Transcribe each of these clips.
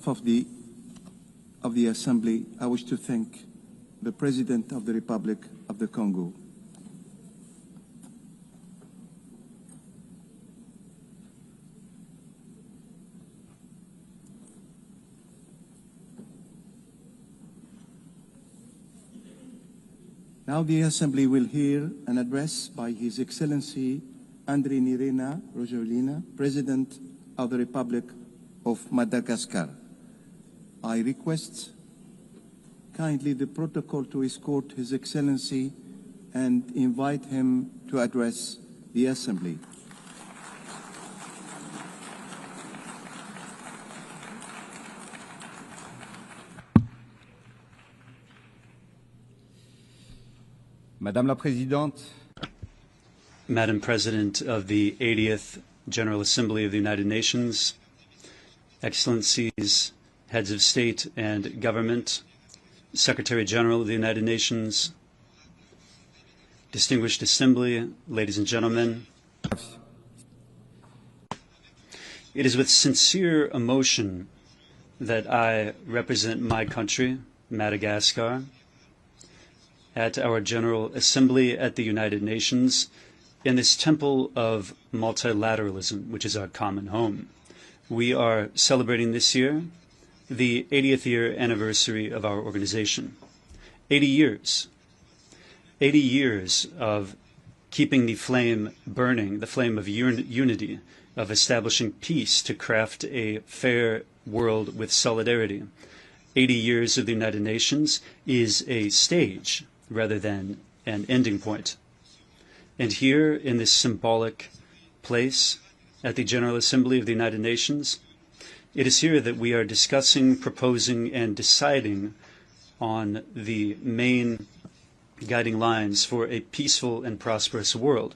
of the Assembly, I wish to thank the President of the Republic of the Congo. Now the Assembly will hear an address by His Excellency Andry Rajoelina, President of the Republic of Madagascar. I request kindly the protocol to escort His Excellency and invite him to address the Assembly. Madame la Présidente, Madam President of the 80th General Assembly of the United Nations, Excellencies, Heads of State and Government, Secretary General of the United Nations, Distinguished Assembly, ladies and gentlemen, it is with sincere emotion that I represent my country, Madagascar, at our General Assembly at the United Nations in this temple of multilateralism, which is our common home. We are celebrating this year the 80th year anniversary of our organization. 80 years. 80 years of keeping the flame burning, the flame of unity, of establishing peace to craft a fair world with solidarity. 80 years of the United Nations is a stage rather than an ending point. And here in this symbolic place at the General Assembly of the United Nations, it is here that we are discussing, proposing, and deciding on the main guiding lines for a peaceful and prosperous world.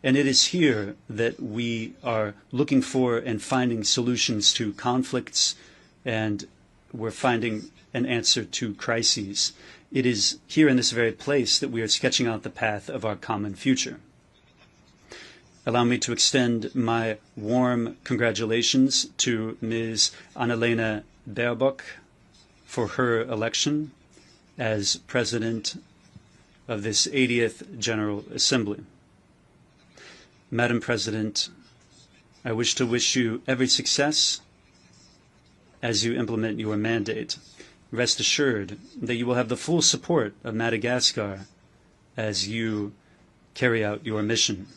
And it is here that we are looking for and finding solutions to conflicts, and we're finding an answer to crises. It is here in this very place that we are sketching out the path of our common future. Allow me to extend my warm congratulations to Ms. Annalena Baerbock for her election as President of this 80th General Assembly. Madam President, I wish to wish you every success as you implement your mandate. Rest assured that you will have the full support of Madagascar as you carry out your mission.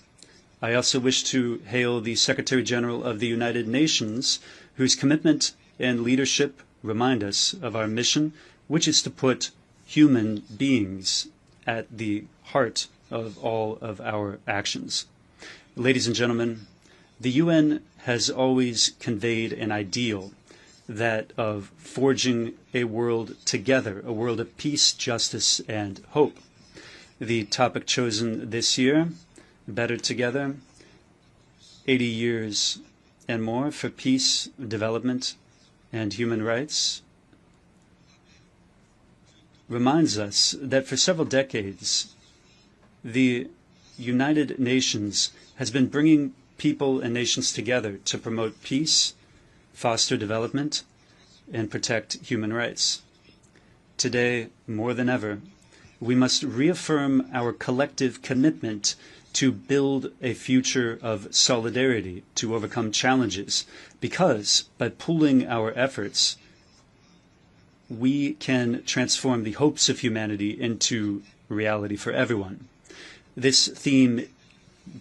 I also wish to hail the Secretary General of the United Nations, whose commitment and leadership remind us of our mission, which is to put human beings at the heart of all of our actions. Ladies and gentlemen, the UN has always conveyed an ideal, that of forging a world together, a world of peace, justice, and hope. The topic chosen this year, Better Together, 80 years and more for peace, development, and human rights, reminds us that for several decades, the United Nations has been bringing people and nations together to promote peace, foster development, and protect human rights. Today, more than ever, we must reaffirm our collective commitment to build a future of solidarity to overcome challenges, because by pooling our efforts, we can transform the hopes of humanity into reality for everyone. This theme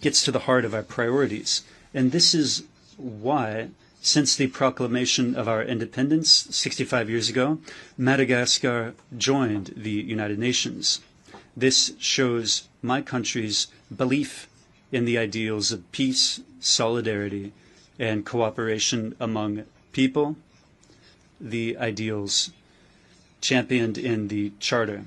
gets to the heart of our priorities, and this is why, since the proclamation of our independence 65 years ago, Madagascar joined the United Nations. This shows my country's belief in the ideals of peace, solidarity, and cooperation among people, the ideals championed in the Charter.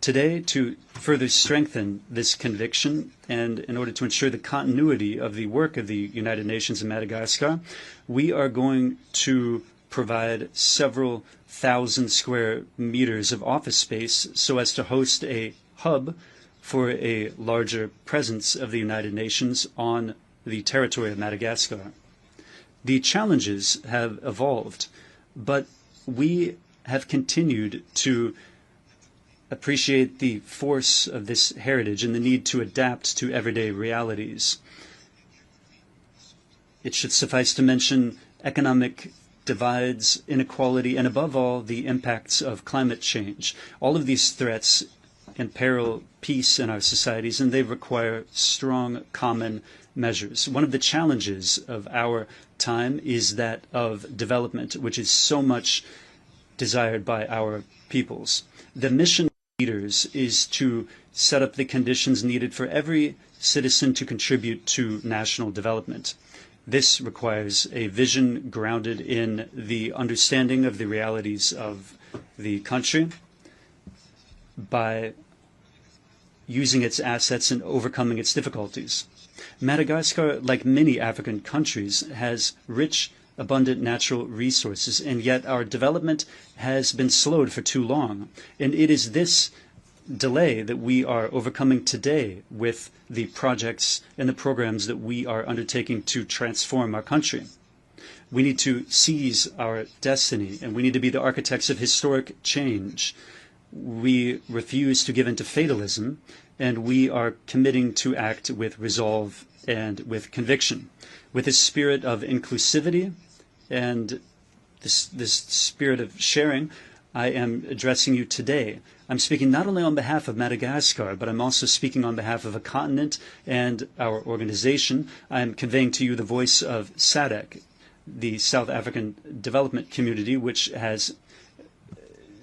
Today, to further strengthen this conviction and in order to ensure the continuity of the work of the United Nations in Madagascar, we are going to provide several thousand square meters of office space so as to host a hub for a larger presence of the United Nations on the territory of Madagascar. The challenges have evolved, but we have continued to appreciate the force of this heritage and the need to adapt to everyday realities. It should suffice to mention economic divides, inequality, and above all, the impacts of climate change. All of these threats imperil peace in our societies, and they require strong common measures. One of the challenges of our time is that of development, which is so much desired by our peoples. The mission of leaders is to set up the conditions needed for every citizen to contribute to national development. This requires a vision grounded in the understanding of the realities of the country by using its assets and overcoming its difficulties. Madagascar, like many African countries, has rich, abundant natural resources, and yet our development has been slowed for too long. And it is this delay that we are overcoming today with the projects and the programs that we are undertaking to transform our country. We need to seize our destiny, and we need to be the architects of historic change. We refuse to give in to fatalism, and we are committing to act with resolve and with conviction, with a spirit of inclusivity and this spirit of sharing. I am addressing you today. I'm speaking not only on behalf of Madagascar, but I'm also speaking on behalf of a continent and our organization. I'm conveying to you the voice of SADC, the South African Development Community, which has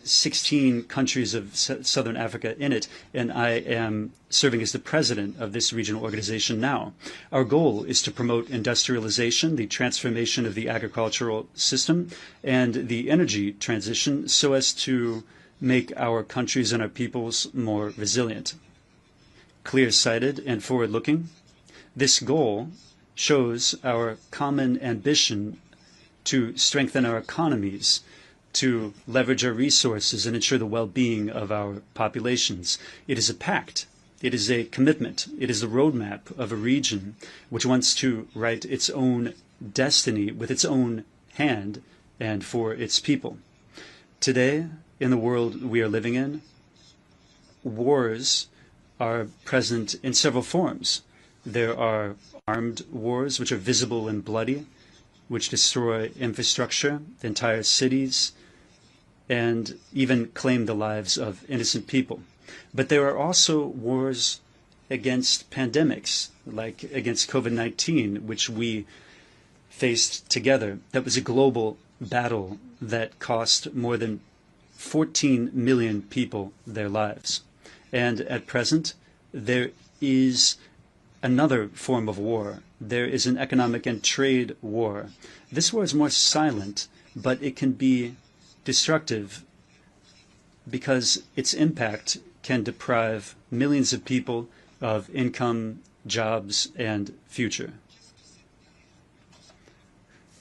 16 countries of Southern Africa in it, and I am serving as the president of this regional organization now. Our goal is to promote industrialization, the transformation of the agricultural system, and the energy transition so as to make our countries and our peoples more resilient. Clear-sighted and forward-looking, this goal shows our common ambition to strengthen our economies, to leverage our resources and ensure the well-being of our populations. It is a pact. It is a commitment. It is a roadmap of a region which wants to write its own destiny with its own hand and for its people. Today, in the world we are living in, wars are present in several forms. There are armed wars which are visible and bloody, which destroy infrastructure, entire cities, and even claim the lives of innocent people. But there are also wars against pandemics, like against COVID-19, which we faced together. That was a global battle that cost more than 14 million people their lives. And at present, there is another form of war. There is an economic and trade war. This war is more silent, but it can be destructive because its impact can deprive millions of people of income, jobs, and future.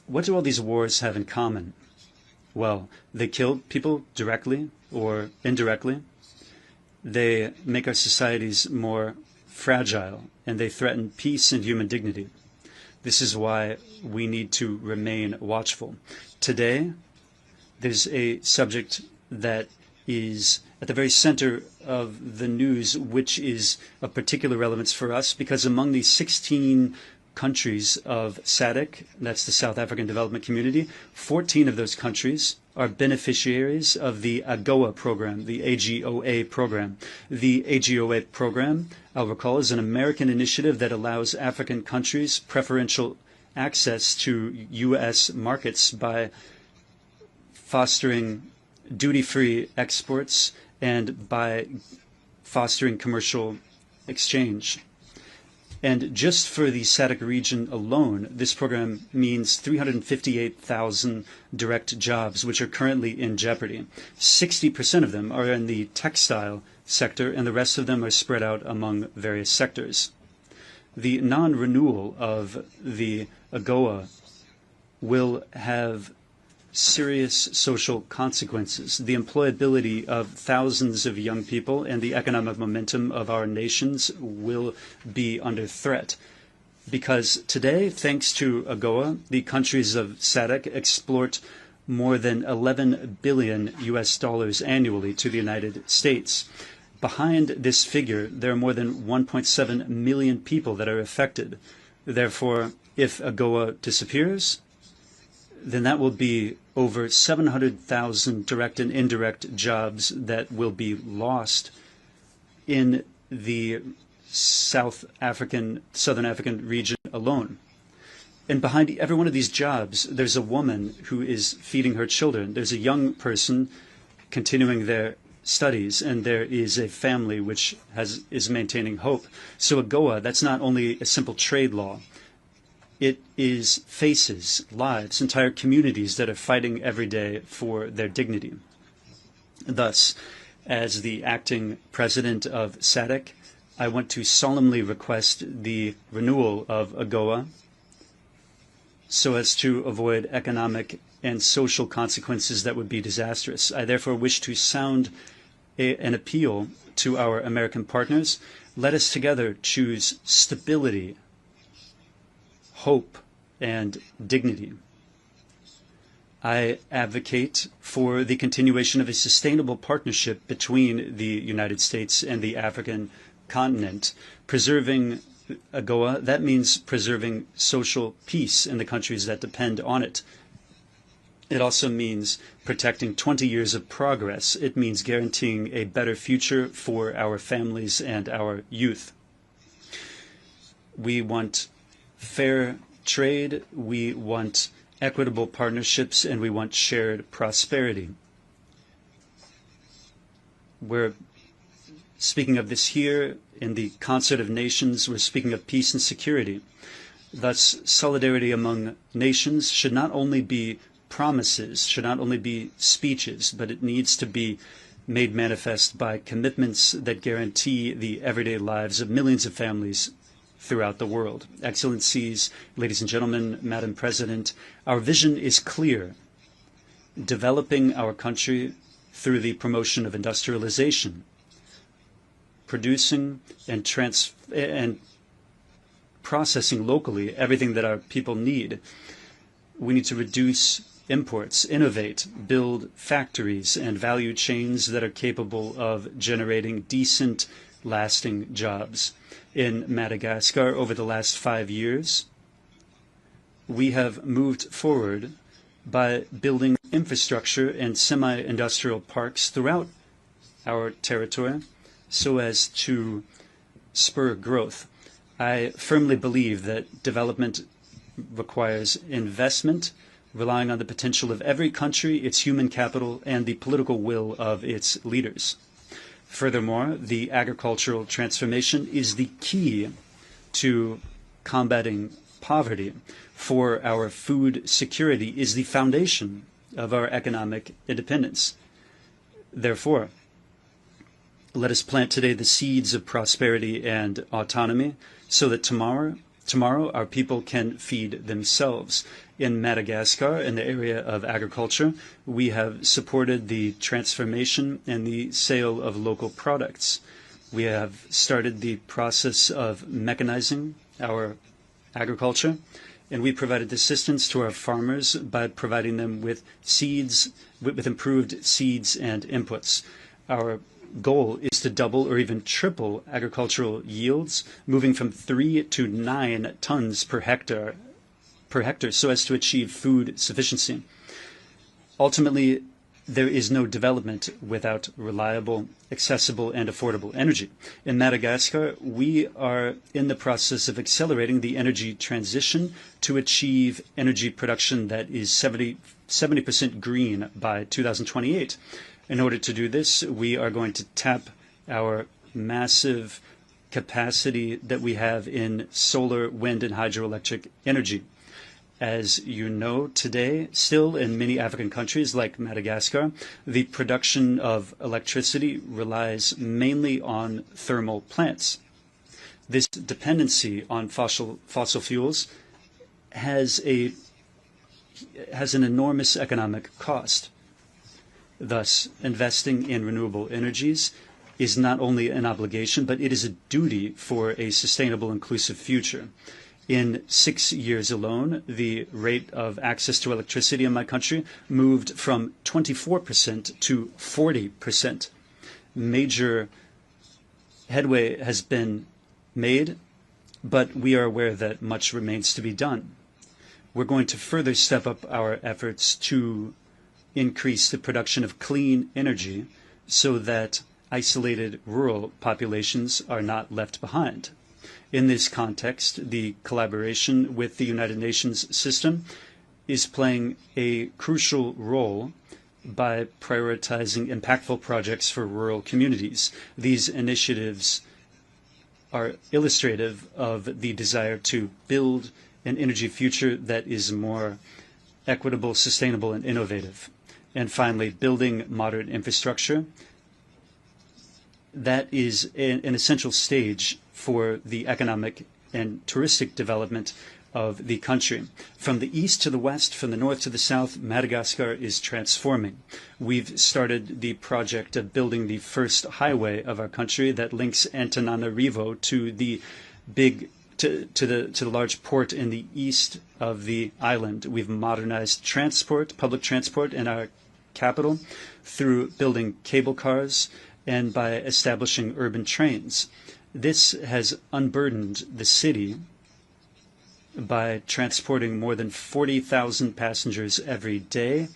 What do all these wars have in common? Well, they kill people directly or indirectly. They make our societies more fragile, and they threaten peace and human dignity. This is why we need to remain watchful. Today, there's a subject that is at the very center of the news, which is of particular relevance for us, because among the 16 countries of SADC, that's the South African Development Community, 14 of those countries are beneficiaries of the AGOA program, the AGOA program. The AGOA program, I'll recall, is an American initiative that allows African countries preferential access to U.S. markets by fostering duty-free exports and by fostering commercial exchange. And just for the SADC region alone, this program means 358,000 direct jobs, which are currently in jeopardy. 60% of them are in the textile sector, and the rest of them are spread out among various sectors. The non-renewal of the AGOA will have serious social consequences. The employability of thousands of young people and the economic momentum of our nations will be under threat. Because today, thanks to AGOA, the countries of SADC export more than 11 billion US dollars annually to the United States. Behind this figure, there are more than 1.7 million people that are affected. Therefore, if AGOA disappears, then that will be over 700,000 direct and indirect jobs that will be lost in the Southern African region alone. And behind every one of these jobs, there's a woman who is feeding her children. There's a young person continuing their studies, and there is a family which is maintaining hope. So AGOA, that's not only a simple trade law. It is faces, lives, entire communities that are fighting every day for their dignity. Thus, as the acting president of SADC, I want to solemnly request the renewal of AGOA so as to avoid economic and social consequences that would be disastrous. I therefore wish to sound an appeal to our American partners. Let us together choose stability, hope, and dignity. I advocate for the continuation of a sustainable partnership between the United States and the African continent. Preserving AGOA, that means preserving social peace in the countries that depend on it. It also means protecting 20 years of progress. It means guaranteeing a better future for our families and our youth. We want fair trade, we want equitable partnerships, and we want shared prosperity. We're speaking of this here in the concert of nations. We're speaking of peace and security. Thus, solidarity among nations should not only be promises, should not only be speeches, but it needs to be made manifest by commitments that guarantee the everyday lives of millions of families throughout the world. Excellencies, ladies and gentlemen, Madam President, our vision is clear: developing our country through the promotion of industrialization, producing and processing locally everything that our people need. We need to reduce imports, innovate, build factories and value chains that are capable of generating decent, lasting jobs. In Madagascar, over the last 5 years, we have moved forward by building infrastructure and semi-industrial parks throughout our territory so as to spur growth. I firmly believe that development requires investment, relying on the potential of every country, its human capital, and the political will of its leaders. Furthermore, the agricultural transformation is the key to combating poverty. For our food security is the foundation of our economic independence. Therefore, let us plant today the seeds of prosperity and autonomy so that tomorrow our people can feed themselves. In Madagascar, in the area of agriculture, we have supported the transformation and the sale of local products. We have started the process of mechanizing our agriculture, and we provided assistance to our farmers by providing them with seeds, with improved seeds and inputs. Our goal is to double or even triple agricultural yields, moving from 3 to 9 tons per hectare so as to achieve food sufficiency. Ultimately, there is no development without reliable, accessible, and affordable energy. In Madagascar, we are in the process of accelerating the energy transition to achieve energy production that is 70% green by 2028. In order to do this, we are going to tap our massive capacity that we have in solar, wind, and hydroelectric energy. As you know, today, still in many African countries like Madagascar, the production of electricity relies mainly on thermal plants. This dependency on fossil fuels has an enormous economic cost. Thus, investing in renewable energies is not only an obligation, but it is a duty for a sustainable, inclusive future. In 6 years alone, the rate of access to electricity in my country moved from 24% to 40%. Major headway has been made, but we are aware that much remains to be done. We're going to further step up our efforts to increase the production of clean energy so that isolated rural populations are not left behind. In this context, the collaboration with the United Nations system is playing a crucial role by prioritizing impactful projects for rural communities. These initiatives are illustrative of the desire to build an energy future that is more equitable, sustainable, and innovative. And finally, building modern infrastructure. That is an essential stage for the economic and touristic development of the country. From the east to the west, from the north to the south, Madagascar is transforming. We've started the project of building the first highway of our country that links Antananarivo to the large port in the east of the island. We've modernized transport, public transport in our capital through building cable cars and by establishing urban trains. This has unburdened the city by transporting more than 40,000 passengers every day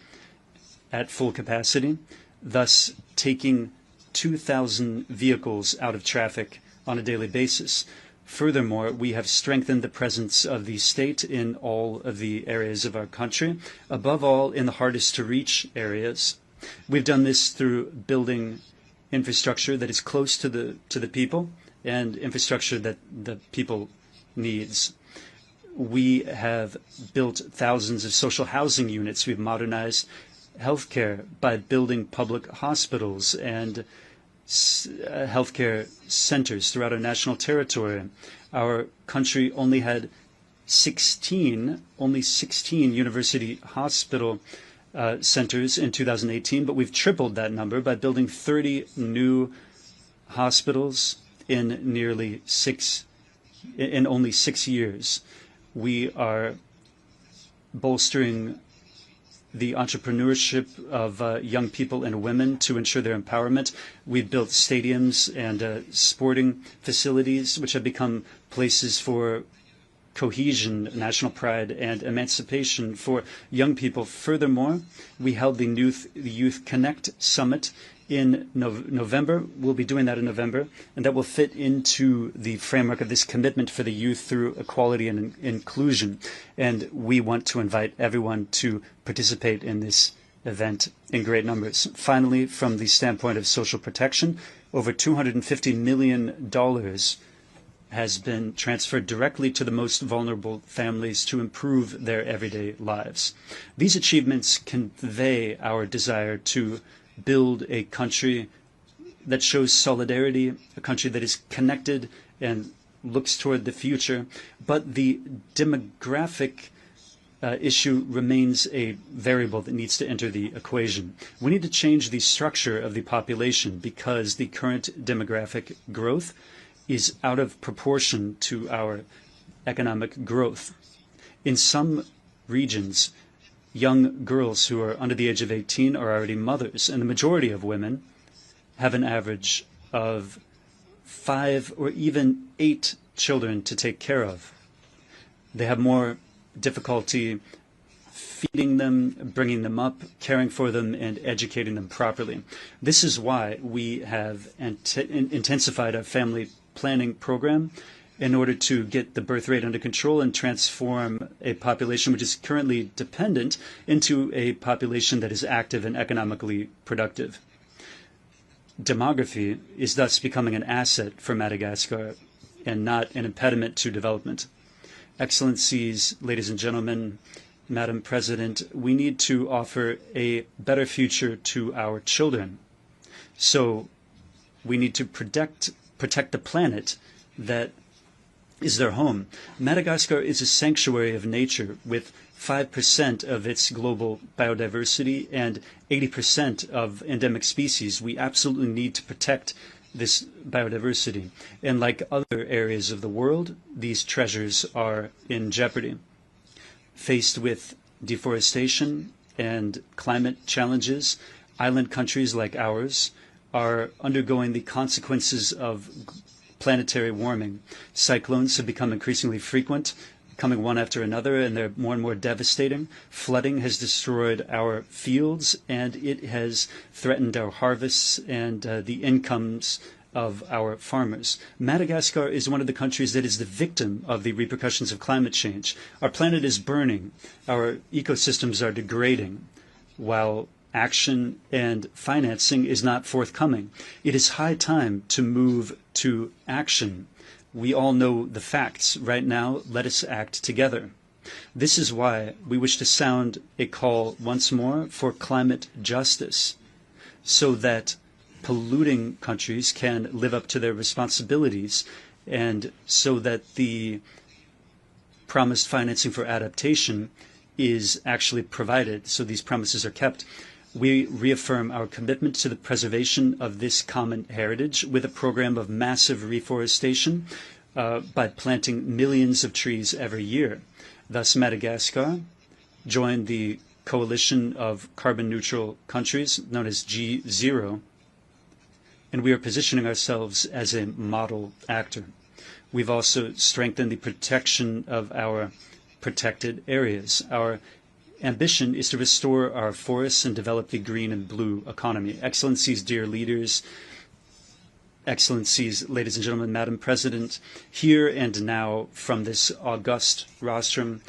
at full capacity, thus taking 2,000 vehicles out of traffic on a daily basis. Furthermore, we have strengthened the presence of the state in all of the areas of our country, above all in the hardest to reach areas. We've done this through building infrastructure that is close to the people and infrastructure that the people needs. We have built thousands of social housing units. We've modernized healthcare by building public hospitals and healthcare centers throughout our national territory. Our country only had 16 university hospital centers in 2018, but we've tripled that number by building 30 new hospitals in only 6 years. We are bolstering the entrepreneurship of young people and women to ensure their empowerment. We've built stadiums and sporting facilities, which have become places for cohesion, national pride, and emancipation for young people. Furthermore, we held the Youth Connect Summit in November. We'll be doing that in November, and that will fit into the framework of this commitment for the youth through equality and inclusion. And we want to invite everyone to participate in this event in great numbers. Finally, from the standpoint of social protection, over $250 million has been transferred directly to the most vulnerable families to improve their everyday lives. These achievements convey our desire to build a country that shows solidarity, a country that is connected and looks toward the future. But the demographic issue remains a variable that needs to enter the equation. We need to change the structure of the population because the current demographic growth is out of proportion to our economic growth. In some regions, young girls who are under the age of 18 are already mothers, and the majority of women have an average of 5 or even 8 children to take care of. They have more difficulty feeding them, bringing them up, caring for them, and educating them properly. This is why we have intensified our family planning program in order to get the birth rate under control and transform a population which is currently dependent into a population that is active and economically productive. Demography is thus becoming an asset for Madagascar and not an impediment to development. Excellencies, ladies and gentlemen, Madam President, we need to offer a better future to our children. So we need to protect the planet that is their home. Madagascar is a sanctuary of nature with 5% of its global biodiversity and 80% of endemic species. We absolutely need to protect this biodiversity. And like other areas of the world, these treasures are in jeopardy. Faced with deforestation and climate challenges, island countries like ours are undergoing the consequences of planetary warming. Cyclones have become increasingly frequent, coming one after another, and they're more and more devastating. Flooding has destroyed our fields, and it has threatened our harvests and the incomes of our farmers. Madagascar is one of the countries that is the victim of the repercussions of climate change. Our planet is burning. Our ecosystems are degrading, while action and financing is not forthcoming. It is high time to move to action. We all know the facts. Right now, let us act together. This is why we wish to sound a call once more for climate justice, so that polluting countries can live up to their responsibilities, and so that the promised financing for adaptation is actually provided, so these promises are kept. We reaffirm our commitment to the preservation of this common heritage with a program of massive reforestation by planting millions of trees every year. Thus, Madagascar joined the coalition of carbon neutral countries known as G0, and we are positioning ourselves as a model actor. We've also strengthened the protection of our protected areas. Our ambition is to restore our forests and develop the green and blue economy. Excellencies, dear leaders, Excellencies, ladies and gentlemen, Madam President, here and now from this august rostrum,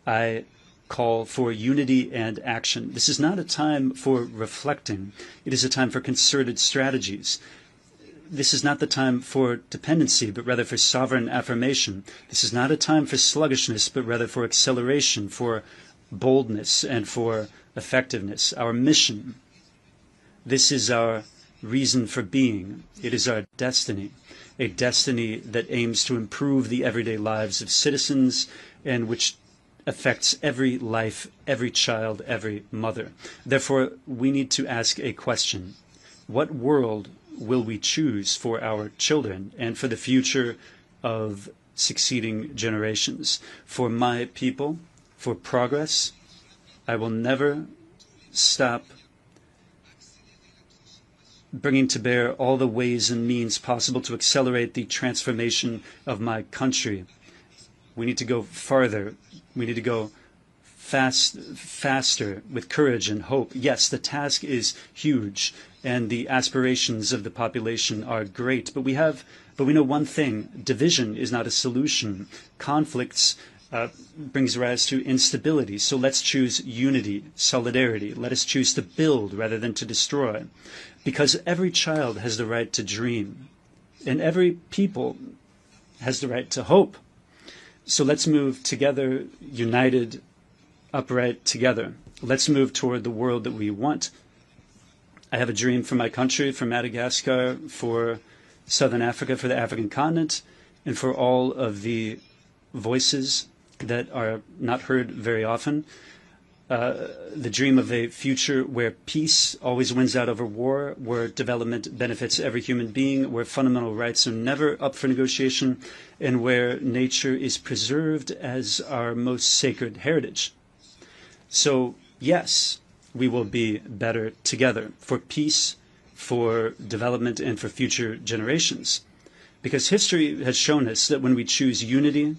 I call for unity and action. This is not a time for reflecting. It is a time for concerted strategies. This is not the time for dependency, but rather for sovereign affirmation. This is not a time for sluggishness, but rather for acceleration, for boldness, and for effectiveness. Our mission, this is our reason for being. It is our destiny, a destiny that aims to improve the everyday lives of citizens and which affects every life, every child, every mother. Therefore, we need to ask a question. What world will we choose for our children and for the future of succeeding generations? For my people, for progress, I will never stop bringing to bear all the ways and means possible to accelerate the transformation of my country. We need to go farther. We need to go faster with courage and hope. Yes, the task is huge and the aspirations of the population are great, but we know one thing: division is not a solution. Conflicts brings rise to instability. So let's choose unity, solidarity. Let us choose to build rather than to destroy, because every child has the right to dream, and every people has the right to hope. So let's move together, united, upright together. Let's move toward the world that we want. I have a dream for my country, for Madagascar, for Southern Africa, for the African continent, and for all of the voices that are not heard very often. The dream of a future where peace always wins out over war, where development benefits every human being, where fundamental rights are never up for negotiation, and where nature is preserved as our most sacred heritage. So, yes, we will be better together for peace, for development, and for future generations. Because history has shown us that when we choose unity,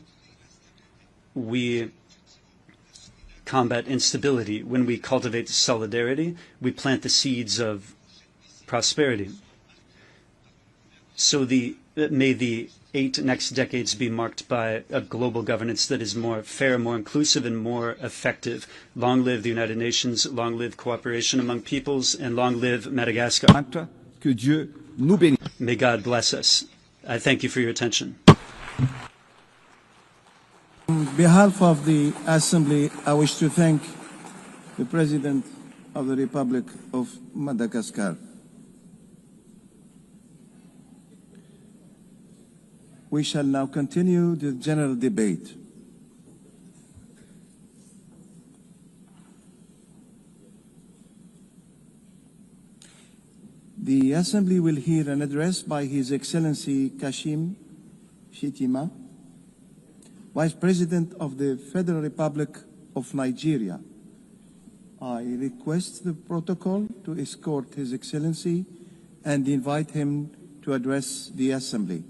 we combat instability. When we cultivate solidarity, we plant the seeds of prosperity. So may the 8 next decades be marked by a global governance that is more fair, more inclusive, and more effective. Long live the United Nations, long live cooperation among peoples, and long live Madagascar. Que Dieu nous bénisse. May God bless us. I thank you for your attention. On behalf of the Assembly, I wish to thank the President of the Republic of Madagascar. We shall now continue the general debate. The Assembly will hear an address by His Excellency Kashim Shettima, Vice President of the Federal Republic of Nigeria. I request the protocol to escort His Excellency and invite him to address the Assembly.